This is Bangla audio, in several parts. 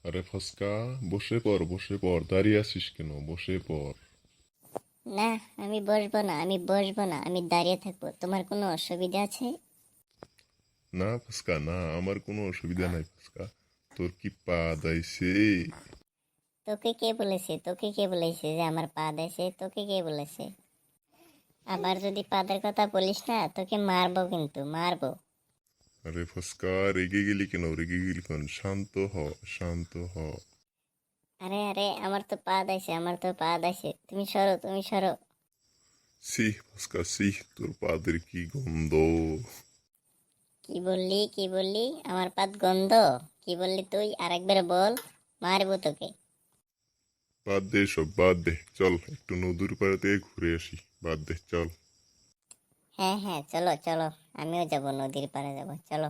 আরে ফসকা, বসে পড় বসে পড়, দাঁড়িয়ে আছিস কেন? বসে পড়। না, আমি বসবো না, আমি বসবো না, আমি দাঁড়িয়ে থাকবো। তোমার কোনো অসুবিধা আছে? না ফসকা, না আমার কোনো অসুবিধা নাই ফসকা। তোর কি পা দাইছে? তোকে কে বলেছে? তোকে কে বলেছে যে আমার পা দেছে? তোকে কে বলেছে? আবার যদি পাদের কথা বলিস না, তোকে মারবো, কিন্তু মারবো। আরে ফসকা, রেগে গেলি কেন? রেগে গেলি কেন? শান্ত হ, শান্ত হ। আরে আরে, আমার তো পা দেছে, আমার তো পা দেছে। তুমি সরো, তুমি সরো। সি ফসকা সি, তোর পাদের কি গন্ধ! কি বললি, কি বললি? আমার পাত গন্ধ? কি বললি তুই? আরেকবার বল, মারবো তোকে। বাদ দে সব, বাদ দে, চল একটু নদীর পাড়ে থেকে ঘুরে আসি। বাদ দে, চল। হ্যাঁ হ্যাঁ, চলো চলো। আমিও যাব, নদীর পাড়ে যাব, চলো।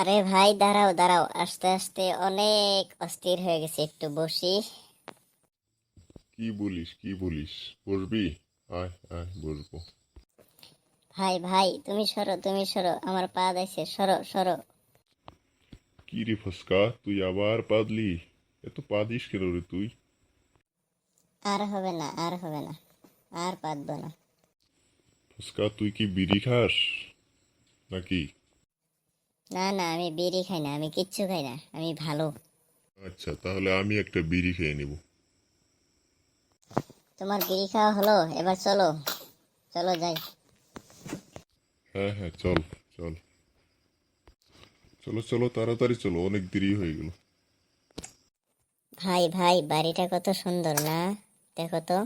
আরে ভাই, দাঁড়াও দাঁড়াও, আস্তে আস্তে অনেক অস্থির হয়ে গেছে, একটু বসি। কি বলিস, কি বলিস? বসবি? আয় আয়, বসবো। ভাই ভাই, তুমি সরো, তুমি সরো, আমার পা দিছে, সরো সরো। কি রে ফসকা, তুই আবার পাদলি? এত পাদিস কেন রে তুই? আর হবে না, আর হবে না, আর পাতবো না। ফুচকা, তুই কি বিড়ি খাস নাকি? না না, আমি বিড়ি খাই না, আমি কিচ্ছু খাই না, আমি ভালো। আচ্ছা, তাহলে আমি একটা বিড়ি খেয়ে নিব। তোমার বিড়ি খাওয়া হলো, এবার চলো, চলো যাই। হ্যাঁ হ্যাঁ, চল চল। চলো চলো, তাড়াতাড়ি চলো, অনেক দেরি হয়ে গেল। ভাই ভাই, বাড়িটা কত সুন্দর না? দেখো তো।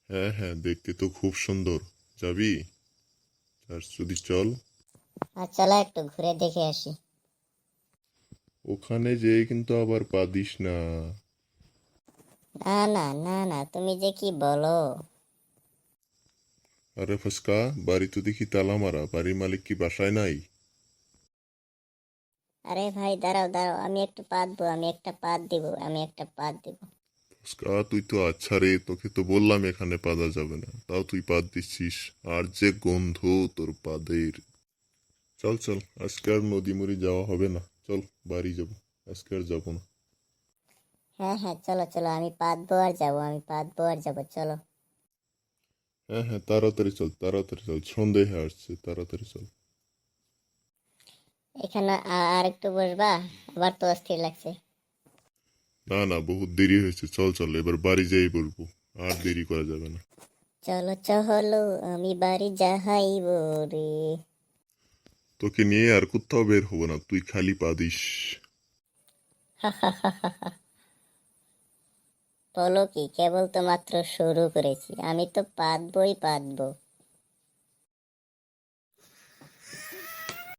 হ্যাঁ হ্যাঁ, দেখতে তো খুব সুন্দর। যাবি? আর যদি চল। আর চলো একটু ঘুরে দেখে আসি। ওখানে যেয়ে কিন্তু আবার পাদিস না। না না না না, তুমি যে কি বলো! আরে ফুচকা, বাড়ি তো দেখি তালা মারা, বাড়ির মালিক কি বাসায় নাই? আরে ভাই, দাঁড়াও দাঁড়াও, আমি একটু পাতবো, আমি একটা পাত দিব, আমি একটা পাত দিব। ফুচকা, তুই তো আচ্ছা রে, তোকে তো বললাম এখানে পাদা যাবে না, তাও তুই পাদ দিচ্ছিস। আর যে গন্ধ তোর পাদের! চল চল, আজকে আর নদী মরি যাওয়া হবে না, চল বাড়ি যাব। আজকে আর যাবো না। হ্যাঁ হ্যাঁ, চলো চলো, আমি পাতবো আর যাবো, আমি পাতবো আর যাবো, চলো। হ্যাঁ হ্যাঁ, তাড়াতাড়ি চল, তাড়াতাড়ি চল, সন্ধে হয়ে আসছে, তাড়াতাড়ি চল। এখানে আর একটু বসবা? আবার তো অস্থির লাগছে। না না, বহুত দেরি হয়েছে, চল চল, এবার বাড়ি যেয়ে বলবো। আর দেরি করা যাবে না। চলো চলো, আমি বাড়ি যাহাইব রে। তোকে নিয়ে আর কোথাও বের হবো না, তুই খালি পাদিস। বলো কি, কেবল তো মাত্র শুরু করেছি, আমি তো পাতবই পাতবো।